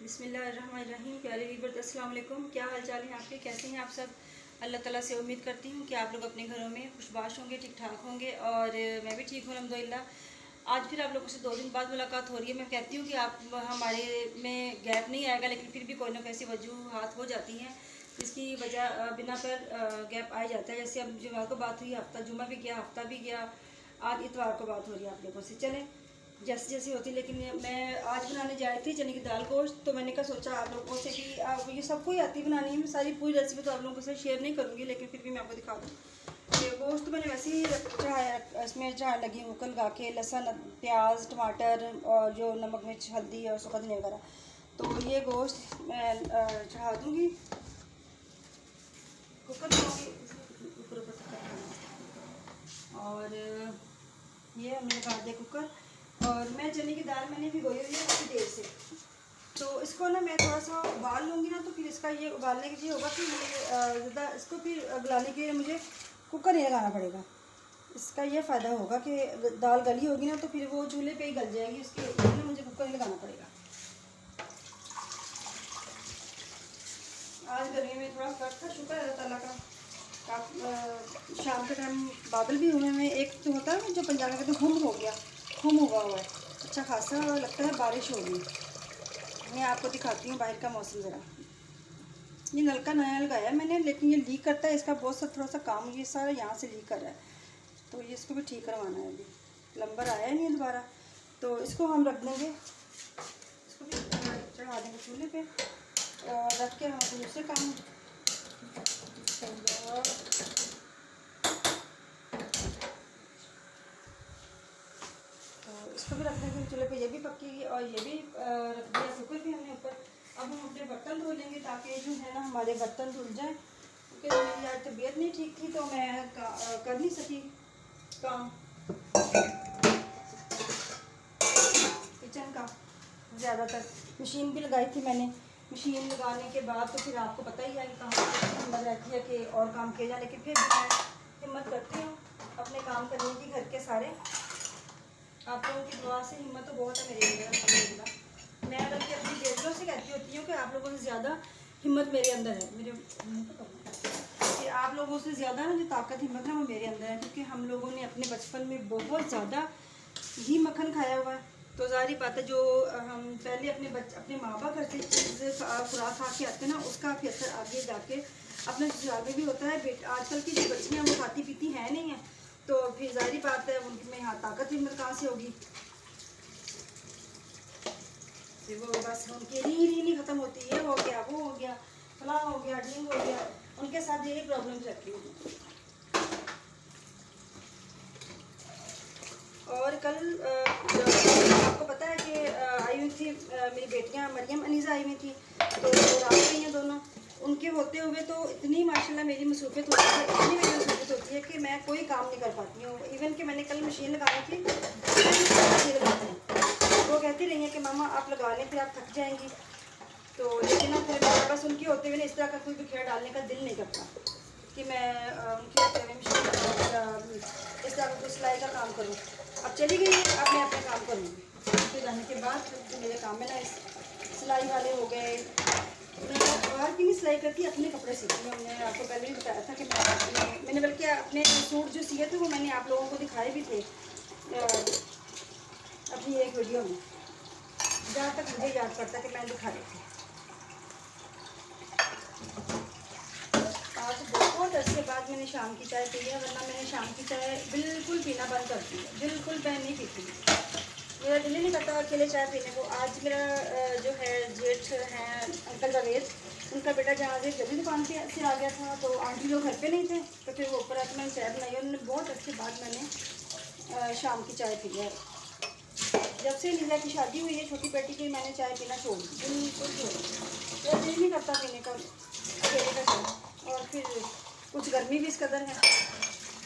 बिस्मिल्लाहिर्रहमानिर्रहीम। प्यारे वीवर अस्सलाम वालेकुम। क्या हाल चाल है आपके, कैसे हैं आप सब? अल्लाह ताला से उम्मीद करती हूँ कि आप लोग अपने घरों में खुशबाश होंगे, ठीक ठाक होंगे और मैं भी ठीक हूँ अल्हम्दुलिल्लाह। आज फिर आप लोगों से 2 दिन बाद मुलाकात हो रही है। मैं कहती हूँ कि आप हमारे में गैप नहीं आएगा, लेकिन फिर भी कोई ना कैसी वजूहात हो जाती हैं जिसकी वजह बिना पर गैप आ जाता है। जैसे अब जुमा को बात हुई, हफ्ता जुमा भी गया, हफ्ता भी गया, आज इतवार को बात हो रही है आप लोगों से। चलें जैसे जैसे होती, लेकिन मैं आज बनाने जा रही थी चने की दाल गोश्त। तो मैंने कहा सोचा आप लोगों से कि आप ये सबको ही आती बनानी है, मैं सारी पूरी रेसिपी तो आप लोगों से शेयर नहीं करूँगी, लेकिन फिर भी मैं आपको दिखा दूँ। ये गोश्त तो मैंने वैसे ही चढ़ाया, इसमें चढ़ा लगी हूँ कल गा के, लहसुन प्याज टमाटर और जो नमक मिर्च हल्दी और सूखा धनिया वगैरह। तो ये गोश्त मैं चढ़ा दूँगी कुकर और ये हमने लगा दिया कुकर। और मैं चने की दाल मैंने भिगोई हुई है काफ़ी देर से, तो इसको ना मैं थोड़ा सा उबाल लूँगी ना, तो फिर इसका ये उबालने के लिए होगा कि मुझे ज़्यादा इसको फिर गलाने के लिए मुझे कुकर नहीं लगाना पड़ेगा। इसका ये फ़ायदा होगा कि दाल गली होगी ना तो फिर वो चूल्हे पे ही गल जाएगी, इसके लिए मुझे कुकर नहीं लगाना पड़ेगा। आज गर्मी में थोड़ा फर्क था, शुक्र है अल्लाह ताला का। शाम के टाइम बादल भी हुए हैं, एक तो होता है जो पंजाब में कहते हैं हुम हो गया, हुम हुआ हुआ है, अच्छा खासा लगता है बारिश होगी। मैं आपको दिखाती हूँ बाहर का मौसम ज़रा। ये नलका नया लगाया मैंने, लेकिन ये लीक करता है, इसका बहुत सा थोड़ा सा काम ये सारा यहाँ से लीक कर रहा है, तो ये इसको भी ठीक करवाना है। अभी प्लम्बर आया नहीं है दोबारा, तो इसको हम रख देंगे, इसको भी चढ़ा देंगे चूल्हे पे और रख के हम दूसरे काम तो इसको भी रख देंगे चूल्हे पे, ये भी पकेगी और ये भी रख दिया कुकर भी हमने ऊपर। अब हम अपने बर्तन धो लेंगे ताकि जो है ना हमारे बर्तन धुल जाए, क्योंकि मेरी आज तबीयत नहीं ठीक थी तो मैं कर नहीं सकी काम किचन का ज़्यादातर। मशीन भी लगाई थी मैंने, मशीन लगाने के बाद तो फिर आपको पता ही है कि काम हिम्मत रहती है कि और काम किया जाए, लेकिन फिर भी मैं हिम्मत करती हूँ अपने काम करने की। घर के सारे आप लोगों की दुआ से हिम्मत तो बहुत है मेरे अंदर अल्हम्दुलिल्लाह। मैं बल्कि अपनी बेटियों से कहती होती हूँ कि आप लोगों से ज़्यादा हिम्मत मेरे अंदर है, मेरे कि आप लोगों से ज़्यादा ना जो ताकत हिम्मत है वो मेरे अंदर है, क्योंकि हम लोगों ने अपने बचपन में बहुत ज़्यादा घी मक्खन खाया हुआ है। तो ज़ाहिर बात है जो हम पहले अपने माँ बाप घर से चीज़ खुराक खा के आते हैं ना, उसका भी असर आगे जाके अपने ससुराल में भी होता है। आजकल की जो बच्चियाँ वो खाती पीती हैं नहीं है, तो फिर ज़ाहिर बात है उनमें यहाँ ताकत हिम्मत कहाँ से होगी। फिर वो बस उनकी री नहीं ख़त्म होती, ये हो गया वो हो गया फलां हो गया ढींग हो गया, उनके साथ यही प्रॉब्लम रहती है। और कल आपको पता है कि आई हुई थी मेरी बेटियां मरियम अनीज़ा आई हुई थी, तो रात गई हैं दोनों। उनके होते हुए तो इतनी माशाल्लाह मेरी मसरूफियत होती है, इतनी मेरी मसरूफियत होती है कि मैं कोई काम नहीं कर पाती हूँ। इवन कि मैंने कल मशीन लगाई थी, वो कहती रही है कि मामा आप लगा लें, फिर आप थक जाएंगी। तो लेकिन फिर बस उनकी होते हुए इस तरह का कोई भी खेल डालने का दिल नहीं करता कि मैं उनके होते हुए मशीन इस तरह का कोई सिलाई का काम करूँ। अब चली गई, अब मैं अपने काम करूँगी। फिर जाने के बाद जो मेरे काम में ना सिलाई वाले हो गए, मैं बाहर की नहीं सिलाई करती, अपने कपड़े सीती हूँ। मैंने आपको पहले भी बताया था कि मैंने बल्कि अपने सूट जो सिए थे वो मैंने आप लोगों को दिखाए भी थे अपनी एक वीडियो में, जहाँ तक मुझे याद पड़ता कि मैं दिखा रही थी। आज बहुत अर्से बाद मैंने शाम की चाय पी है, वरना मैंने शाम की चाय बिल्कुल पीना बंद कर दी है, बिल्कुल मैं नहीं पीती। मेरा दिल ही नहीं करता अकेले चाय पीने को। आज मेरा जो है जेठ हैं अंकल जावेद, उनका बेटा जहाँ से जल्दी दुकान पे से आ गया था, तो आंटी लोग घर पे नहीं थे, तो फिर वो ऊपर आकर मैंने चाय बनाई। उन्होंने बहुत अर्से बाद मैंने शाम की चाय पी है। जब से लीजा की शादी हुई है छोटी बेटी की, मैंने चाय पीना छोड़ दी, बिल्कुल छोड़ दी। मेरा दिल नहीं करता पीने का अकेले का चाय। और फिर कुछ गर्मी भी इस कदर है,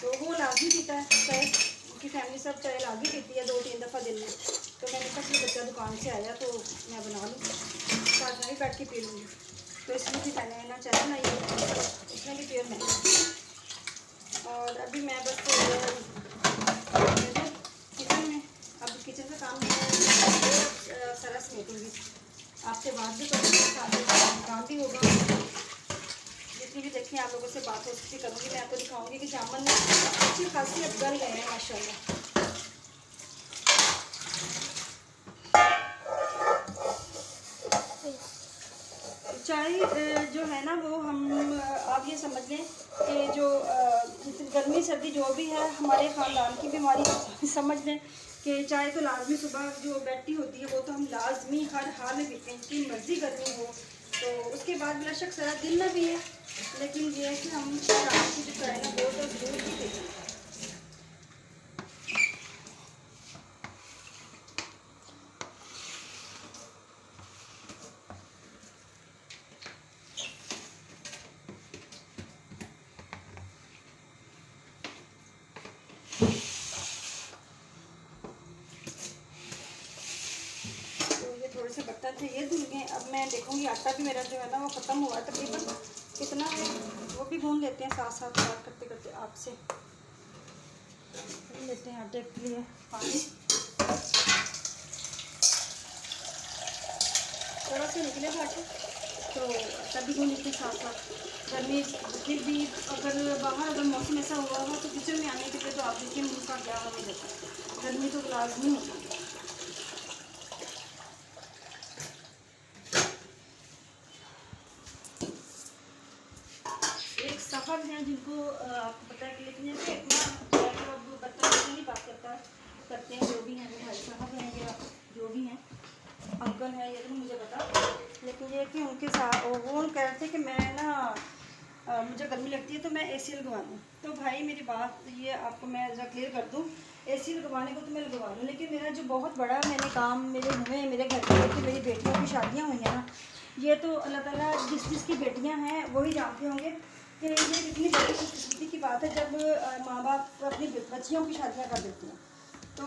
तो वो लागी पीता है चाय, उनकी फैमिली सब चाय लागी पीती है 2-3 दफ़ा दिन में। तो मैंने कहा कि बच्चा दुकान से आया तो मैं बना लूँ, साथ में भी बैठ के पी लूँगी। तो इसमें भी मैंने ना चाय बनाई है, इसमें भी प्योर नहीं। और अभी मैं बस किचन में, अब किचन का काम सारा समेटूँगी। आपसे बात भी करूँगी, साथ में काम भी होगा। जितनी भी देखिए आप लोगों से बात हो सकती करूँगी। मैं आपको दिखाऊंगी कि जामुन अच्छी खासी अब गल गए हैं माशाल्लाह। चाय जो है ना वो हम आप ये समझ लें कि जो गर्मी सर्दी जो भी है हमारे ख़ानदान की बीमारी समझ लें कि चाय तो लाजमी सुबह जो बैठी होती है वो तो हम लाजमी हर हाल में पीते हैं, जितनी मर्जी गर्मी हो। तो उसके बाद बेला शक सारा दिन ना भी है, लेकिन ये है कि हम शाम की जो चाय ना वो तो जरूर ही पीते हैं। थोड़े से बर्तन थे ये धुल गए। अब मैं देखूंगी आटा भी मेरा जो है ना वो ख़त्म हुआ है तकरीबन, कितना है वो भी भून लेते हैं। साथ साथ बात करते करते आपसे लेते हैं आटे के लिए पानी। थोड़ा सा निकले आटे तो आटा भी भून लेते हैं साथ साथ। गर्मी फिर भी अगर बाहर अगर मौसम ऐसा हुआ हो तो किचन में आने के लिए तो आप देखिए मुँह का क्या हो जाता है। गर्मी तो लाजमी होती है। एक सफ़र है जिनको आपको पता है कि, लेकिन जैसे अब बर्तन नहीं बात करते हैं जो भी हैं, वो भाई साहब हैं या जो भी हैं अंकल हैं, ये तो मुझे पता। लेकिन ये कि उनके साथ वो कह रहे थे कि मैं ना मुझे गर्मी लगती है तो मैं एसी लगवा लूँ। तो भाई मेरी बात ये आपको मैं ज़रा क्लियर कर दूँ, एसी लगवाने को तो मैं लगवा लूँ, लेकिन मेरा जो बहुत बड़ा मैंने काम मेरे हुए मेरे घर में कि मेरी बेटियों की शादियाँ हुई हैं ना, ये तो अल्लाह ताला जिसकी बेटियां हैं वही जानते होंगे कि ये कितनी बड़ी खुशकिस्मती की बात है जब माँ बाप अपनी बच्चियों की शादियां कर देते हैं। तो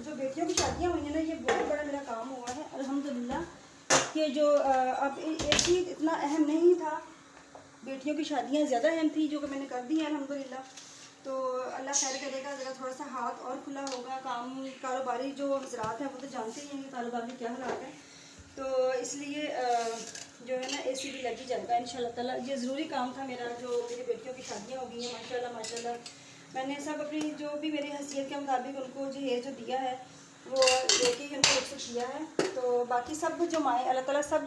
जो बेटियों की शादियां हुई हैं ना, ये बहुत बड़ा मेरा काम हुआ है अल्हम्दुलिल्लाह। कि जो अब एक ही इतना अहम नहीं था, बेटियों की शादियाँ ज़्यादा अहम थी जो कि मैंने कर दी है अल्हम्दुलिल्लाह। तो अल्लाह खैर करेगा, ज़रा थोड़ा सा हाथ और खुला होगा। काम कारोबारी जो हजरात हैं वो तो जानते ही हैं कि कारोबार में क्या हालात है। तो इसलिए जो है ना एसी भी लगी जाएगा इंशाल्लाह ताला। ये ज़रूरी काम था मेरा, जो मेरी बेटियों की शादियाँ हो गई हैं माशाल्लाह माशाल्लाह। मैंने सब अपनी जो भी मेरी हैसियत के मुताबिक उनको जहेज जो दिया है वो लेके ही उनको रुखसत किया है। तो बाकी सब जो माएँ अल्लाह ताला सब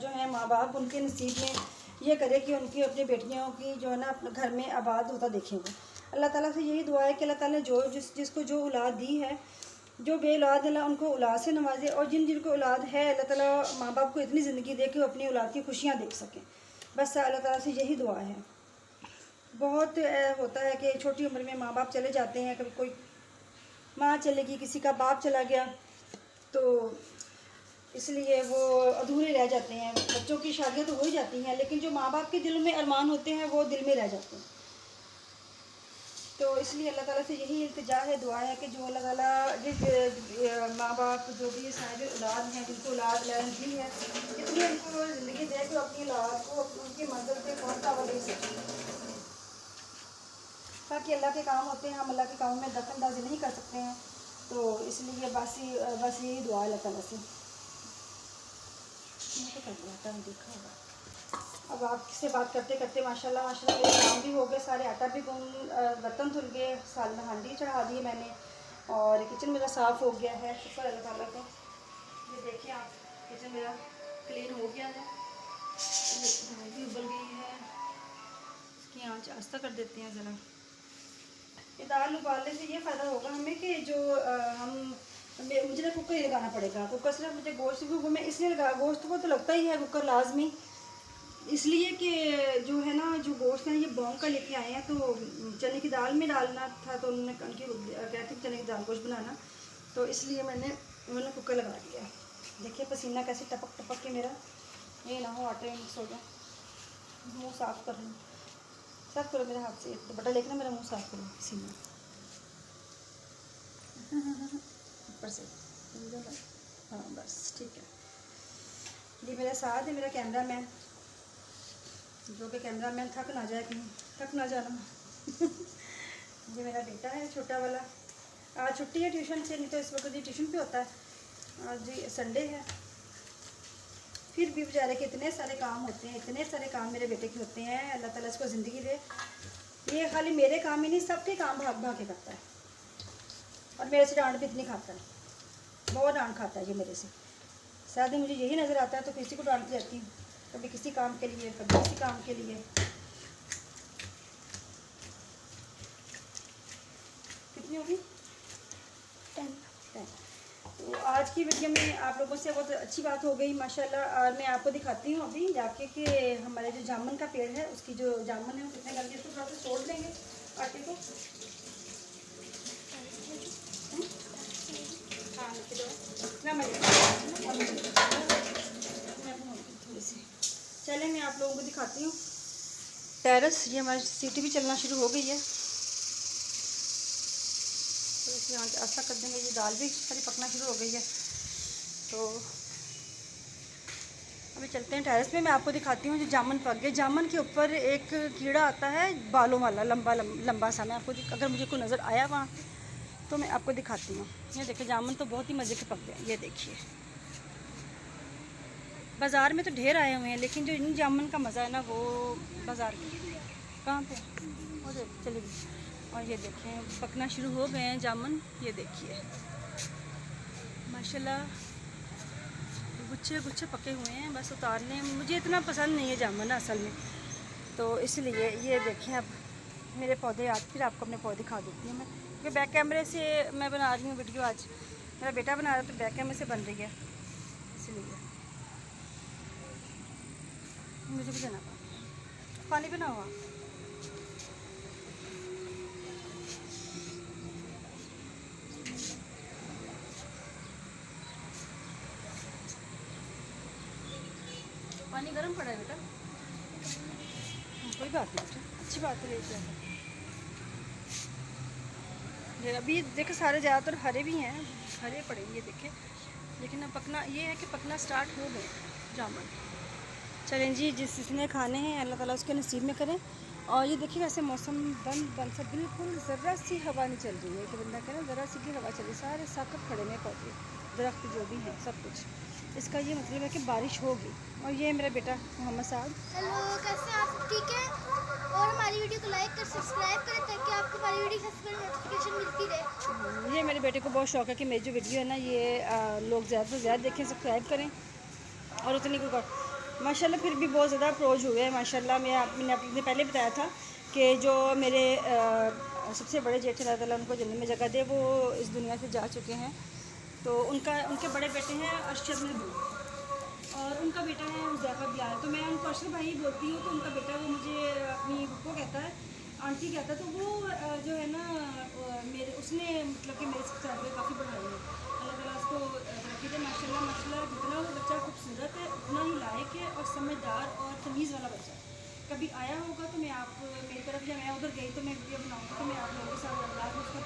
जो है माँ बाप उनके नसीब में ये करे कि उनकी अपनी बेटियों की जो है ना अपने घर में आबाद होता देखेंगे। अल्लाह ताला से यही दुआ है कि अल्लाह ताला ने जो जिसको जो औलाद दी है, जो बेऔलाद अल्लाह उनको औलाद से नवाजे, और जिनको औलाद है अल्लाह ताला माँ बाप को इतनी ज़िंदगी दे कि वो अपनी औलाद की खुशियाँ देख सकें। बस अल्लाह ताला से यही दुआ है। बहुत होता है कि छोटी उम्र में माँ बाप चले जाते हैं, कभी कोई माँ चलेगी, किसी का बाप चला गया, तो इसलिए वो अधूरे रह जाते हैं। बच्चों की शादियाँ तो हो ही जाती हैं, लेकिन जो माँ बाप के दिल में अरमान होते हैं वो दिल में रह जाते हैं। तो इसलिए अल्लाह ताला से यही इल्तिजा है, दुआ है कि जो अल्लाह ताला जिस माँ बाप जो भी साहिब औलाद हैं, जिनको औलाद दी है, इतनी उनको ज़िंदगी दे कि अपनी औलाद को उनकी मंजिल पे पहुँचा दे सकें। बाकी अल्लाह के काम होते हैं, हम अल्लाह के काम में दखलंदाजी नहीं कर सकते हैं। तो इसलिए बस यही दुआ है अल्लाह ताला से। तो कर दिया था, देखा होगा। अब आपसे बात करते करते माशाल्लाह माशाल्लाह मेरे काम भी हो गए सारे। आटा भी बर्तन धुल गए, साल में हांडी चढ़ा दिए मैंने, और किचन मेरा साफ़ हो गया है, शुक्र अल्लाह ताला का। ये देखिए आप, किचन मेरा क्लीन हो गया है, दाल भी उबल गई है। इसकी आँच आस्ता कर देते हैं ज़रा। ये दाल उबालने से ये फ़ायदा होगा हमें कि जो मुझे ना कुकर ही लगाना पड़ेगा। कुकर सिर्फ मुझे गोश्त को मैं इसलिए लगा, गोश्त को तो लगता ही है कुकर लाजमी, इसलिए कि जो है ना जो गोश्त है ये बॉन्ग का लेके आए हैं, तो चने की दाल में डालना था, तो उन्होंने उनकी कहते हैं चने की दाल गोश्त बनाना, तो इसलिए मैंने कुकर लगा दिया। देखिए पसीना कैसे टपक टपक के मेरा, ये ना हो आटे मिक्स हो जाए। मुँह साफ़ कर लूँ, साफ़ करो मेरे हाथ से, दुपट्टा लेकर ना मेरा मुँह साफ़ करो पसीना ऊपर से। हाँ बस ठीक है। ये मेरे साथ है मेरा कैमरा मैन, जो कि कैमरा मैन थक ना जाए, कहीं थक ना जाना। ये मेरा बेटा है छोटा वाला, आज छुट्टी है ट्यूशन से, नहीं तो इस वक्त ये ट्यूशन पे होता है। आज जी संडे है। फिर भी बेचारे के इतने सारे काम होते हैं, इतने सारे काम मेरे बेटे के होते हैं। अल्लाह ताला इसको ज़िंदगी दे। ये खाली मेरे काम ही नहीं, सबके काम भाग भाग के करता है। और मेरे से डांट भी इतनी खाता है, बहुत डांट खाता है ये मेरे से। सारा दिन मुझे यही नज़र आता है तो किसी को डांट जाती हूँ, कभी किसी काम के लिए, कभी किसी काम के लिए। कितनी होगी? 10। तो आज की वीडियो में आप लोगों से बहुत अच्छी बात हो गई माशाल्लाह। और मैं आपको दिखाती हूँ अभी जाके कि हमारे जो जामुन का पेड़ है उसकी जो जामुन है वो कितने गल गए। इसको थोड़ा सा छोड़ देंगे आटे को। हाँ थोड़ी सी। चले मैं आप लोगों को दिखाती हूँ टेरेस। ये हमारी सीटी भी चलना शुरू हो गई है, तो इसे यहाँ ऐसा कर देंगे। ये दाल भी सारी पकना शुरू हो गई है। तो अभी चलते हैं टेरेस में, मैं आपको दिखाती हूँ जो जामुन पक गए। जामुन के ऊपर एक कीड़ा आता है बालों वाला, लंबा सा। मैं आपको अगर मुझे कोई नज़र आया वहाँ तो मैं आपको दिखाती हूँ। ये देखिए जामुन तो बहुत ही मज़े के पक गए। ये देखिए बाज़ार में तो ढेर आए हुए हैं, लेकिन जो इन जामुन का मज़ा है ना वो बाज़ार के कहाँ पे और चले गए। और ये देखें पकना शुरू हो गए हैं जामुन। ये देखिए माशाल्लाह गुच्छे गुच्छे पके हुए हैं, बस उतारने। मुझे इतना पसंद नहीं है जामुन असल में, तो इसलिए ये देखें। अब मेरे पौधे आज फिर आपको अपने पौधे दिखा देती हूँ मैं, क्योंकि बैक कैमरे से मैं बना रही हूँ वीडियो। आज मेरा बेटा बना रहा है तो बैक कैमरे से बन रही है, इसलिए मुझे भी देना पानी बना हुआ। पानी गर्म पड़ा है बेटा, कोई बात नहीं बेटा, अच्छी बात है लेके आना। अभी देखो सारे ज़्यादातर हरे भी हैं, हरे पड़े ये देखें। लेकिन अब पकना ये है कि पकना स्टार्ट हो गए जामुन। चलें जी, जिसने खाने हैं अल्लाह ताला उसके नसीब में करें। और ये देखिए ऐसे मौसम बंद सा, बिल्कुल ज़रा सी हवा नहीं चल रही है कि बंदा कह ज़रा सी भी हवा चली। सारे साकत खड़े में पौधे दरख्त जो भी हैं सब कुछ। इसका ये मतलब है कि बारिश होगी। और ये मेरा बेटा मोहम्मद साहब। हेलो, कैसे हैं आप? ठीक है। और हमारी वीडियो को लाइक कर सब्सक्राइब करें ताकि आपको हमारी वीडियो की सबसे पहले नोटिफिकेशन मिलती रहे। ये मेरे बेटे को बहुत शौक है कि मेरी जो वीडियो है ना ये लोग ज़्यादा से ज़्यादा देखें, सब्सक्राइब करें। और उतनी को माशाल्लाह फिर भी बहुत ज़्यादा अप्रोच हुए हैं माशाल्लाह। मैंने आपने पहले बताया था कि जो मेरे सबसे बड़े जेठ अल्लाह ताला उनको जन्नत में जगह दे, वो इस दुनिया से जा चुके हैं। तो उनके बड़े बेटे हैं अरशद महबूब और उनका बेटा है हुज़ैफा बिलाल। तो मैं उनको अरशद भाई बोलती हूँ, तो उनका बेटा वो मुझे अपनी बुप्पो कहता है, आंटी कहता है। तो वो जो है ना मेरे उसने मतलब कि मेरे सब्सक्राइबर काफ़ी बढ़ाई है। अल्लाह ताला उसको तरक्की दे माशाल्लाह। माशाल्लाह जितना वो बच्चा खूबसूरत है उतना ही लायक है और समझदार और तमीज़ वाला बच्चा है। कभी आया होगा तो मैं आप मेरी तरफ, या मैं उधर गई तो मैं वीडियो बनाऊँगी तो मैं आप लोगों के साथ अल्लाह उसका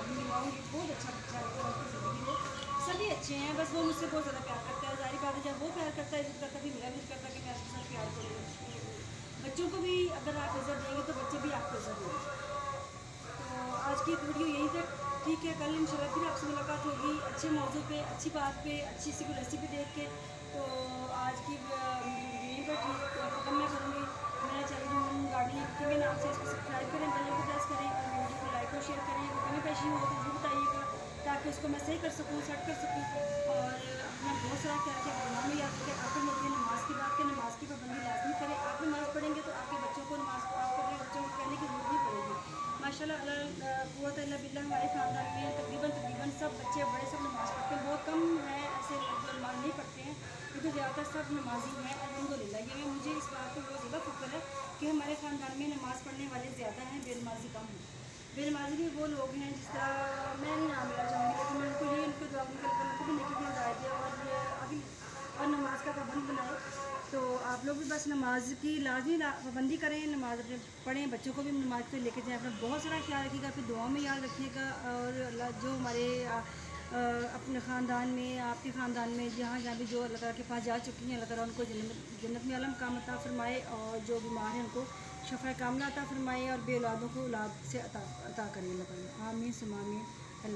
मिलवाऊँगी। बहुत अच्छा बच्चा है और ज़िंदगी में सभी अच्छे हैं, बस वो मुझसे बहुत ज़्यादा प्यार करता है। जाहिर बात है जब वो प्यार करता है, इज्जत करता है, फिर मेरा भी इज्जत करता है कि मैं उसके साथ प्यार करूँ। बच्चों को भी अगर आप इज्जत देंगे तो बच्चे भी आपको इज्जत देंगे। तो आज की वीडियो यही तक, ठीक है। कल इंशाल्लाह फिर आपसे मुलाकात होगी अच्छे मौजू पे, अच्छी बात पे, अच्छी सी कोई रेसिपी देख के। तो आज की यहीं पर ख़त्म मैं करूँगी। मेरा चैनल गार्डनिंग के नाम से इसको सब्सक्राइब करें, बेल को प्रेस करें और वीडियो को लाइक और शेयर करें। कमी पेशी हो तो जरूर बताइएगा ताकि उसको मैं सही कर सकूँ, सेट कर सकूँ। और अपना बहुत सारा क्या क्या दुआ में याद रखें। आखिर में नमाज़ की बात करें, नमाज़ की पाबंदी लाजमी करें। आप नमाज़ पढ़ेंगे तो आपके बच्चों को नमाज़, आपको अपने बच्चों को कहने की जरूरत नहीं पड़ेगी। माशाल्लाह कुव्वत इल्ला बिल्लाह। हमारे ख़ानदान में तकरीबन सब बच्चे बड़े सब नमाज़ पढ़ते हैं। बहुत कम हैं ऐसे लोग जो नमाज़ नहीं पढ़ते हैं, क्योंकि ज़्यादातर सब नमाजी हैं अल्हम्दुलिल्लाह। ये मुझे इस बात पर बहुत ज़्यादा फ़ख्र है कि हमारे ख़ानदान में नमाज़ पढ़ने वाले ज़्यादा हैं, बेनमाजी कम हैं। बेनमाजी भी वो लोग हैं जिस तरह मैं नहीं नाम लेना चाहूँगी, लेकिन मैं उनको ये उनको दुआ उनको भी नेकी की हिदायत दिया और ये अभी और नमाज का पाबंद बनाए। तो आप लोग भी बस नमाज की लाजमी पाबंदी करें, नमाज पढ़ें, बच्चों को भी नमाज पे लेके जाएं। अपना बहुत सारा ख्याल रखिएगा, फिर दुआ में याद रखिएगा। और अल्लाह जो हमारे अपने ख़ानदान में, आपके ख़ानदान में जहाँ जहाँ भी जो अल्लाह ताला के पास जा चुकी हैं, अल्लाह ताला उनको जन्नत में आलम काम अता फ़रमाए। और जो बीमार हैं उनको शफ़ा कामला अता फ़रमाए और बे औलादों को औलाद से अता करें अल्लाह ताला। आमीन सुम्मा आमीन।